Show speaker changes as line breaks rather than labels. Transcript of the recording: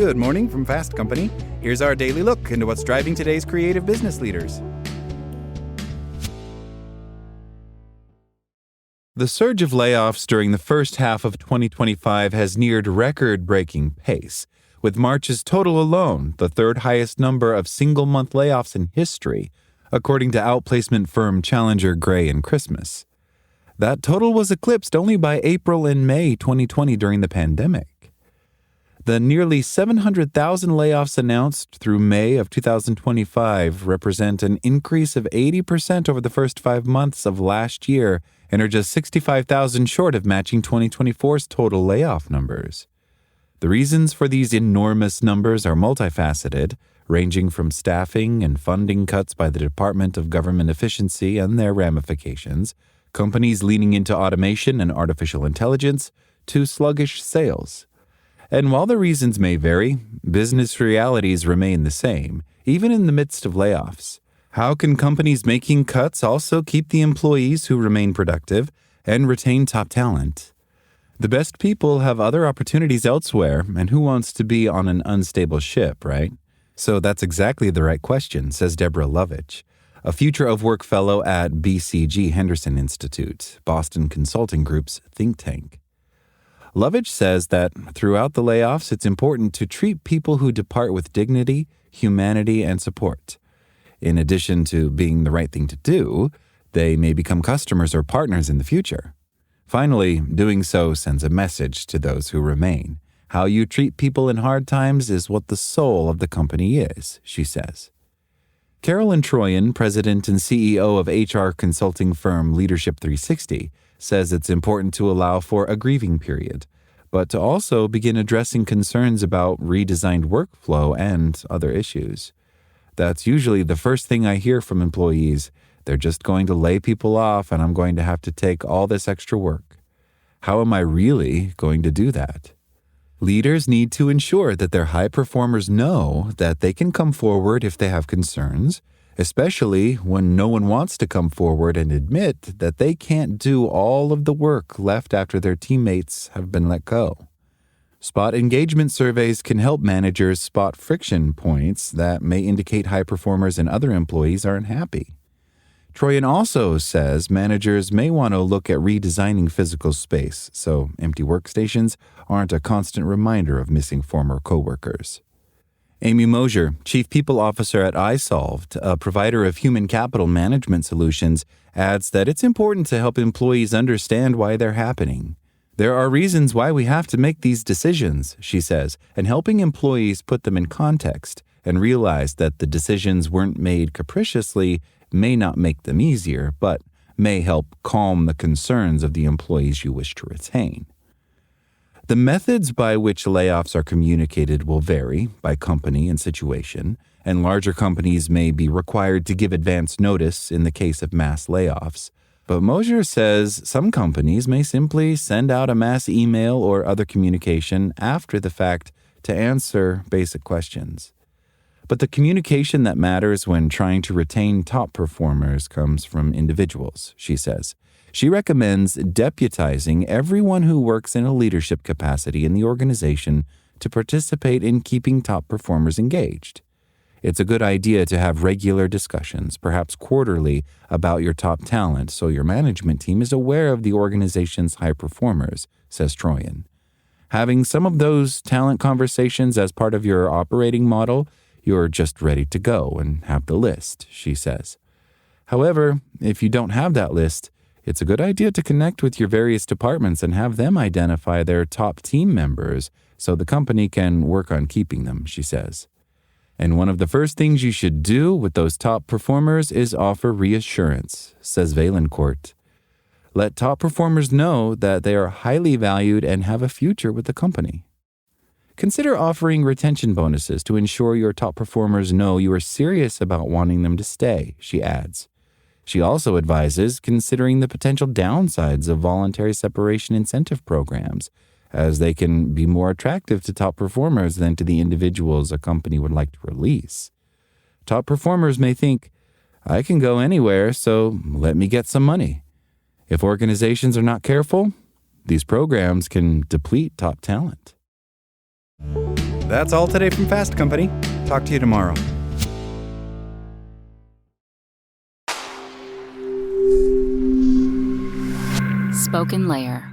Good morning from Fast Company. Here's our daily look into what's driving today's creative business leaders. The surge of layoffs during the first half of 2025 has neared record-breaking pace, with March's total alone the third highest number of single-month layoffs in history, according to outplacement firm Challenger Gray & Christmas. That total was eclipsed only by April and May 2020 during the pandemic. The nearly 700,000 layoffs announced through May of 2025 represent an increase of 80% over the first 5 months of last year and are just 65,000 short of matching 2024's total layoff numbers. The reasons for these enormous numbers are multifaceted, ranging from staffing and funding cuts by the Department of Government Efficiency and their ramifications, companies leaning into automation and artificial intelligence, to sluggish sales. And while the reasons may vary, business realities remain the same, even in the midst of layoffs. How can companies making cuts also keep the employees who remain productive and retain top talent? The best people have other opportunities elsewhere, and who wants to be on an unstable ship, right? So that's exactly the right question, says Deborah Lovich, a Future of Work Fellow at BCG Henderson Institute, Boston Consulting Group's think tank. Lovich says that throughout the layoffs, it's important to treat people who depart with dignity, humanity, and support. In addition to being the right thing to do, they may become customers or partners in the future. Finally, doing so sends a message to those who remain. How you treat people in hard times is what the soul of the company is, she says. Carolyn Troyan, president and CEO of HR consulting firm Leadership 360, says it's important to allow for a grieving period, but to also begin addressing concerns about redesigned workflow and other issues. That's usually the first thing I hear from employees. They're just going to lay people off and I'm going to have to take all this extra work. How am I really going to do that? Leaders need to ensure that their high performers know that they can come forward if they have concerns, especially when no one wants to come forward and admit that they can't do all of the work left after their teammates have been let go. Spot engagement surveys can help managers spot friction points that may indicate high performers and other employees aren't happy. Troyan also says managers may want to look at redesigning physical space so empty workstations aren't a constant reminder of missing former coworkers. Amy Mosier, Chief People Officer at iSolved, a provider of human capital management solutions, adds that it's important to help employees understand why they're happening. There are reasons why we have to make these decisions, she says, and helping employees put them in context and realize that the decisions weren't made capriciously may not make them easier, but may help calm the concerns of the employees you wish to retain. The methods by which layoffs are communicated will vary by company and situation, and larger companies may be required to give advance notice in the case of mass layoffs. But Mosier says some companies may simply send out a mass email or other communication after the fact to answer basic questions. But the communication that matters when trying to retain top performers comes from individuals, she says. She recommends deputizing everyone who works in a leadership capacity in the organization to participate in keeping top performers engaged. It's a good idea to have regular discussions, perhaps quarterly, about your top talent so your management team is aware of the organization's high performers, says Troyan. Having some of those talent conversations as part of your operating model, you're just ready to go and have the list, she says. However, if you don't have that list, it's a good idea to connect with your various departments and have them identify their top team members so the company can work on keeping them, she says. And one of the first things you should do with those top performers is offer reassurance, says Valencourt. Let top performers know that they are highly valued and have a future with the company. Consider offering retention bonuses to ensure your top performers know you are serious about wanting them to stay, she adds. She also advises considering the potential downsides of voluntary separation incentive programs, as they can be more attractive to top performers than to the individuals a company would like to release. Top performers may think, I can go anywhere, so let me get some money. If organizations are not careful, these programs can deplete top talent.
That's all today from Fast Company. Talk to you tomorrow.
Spoken Layer.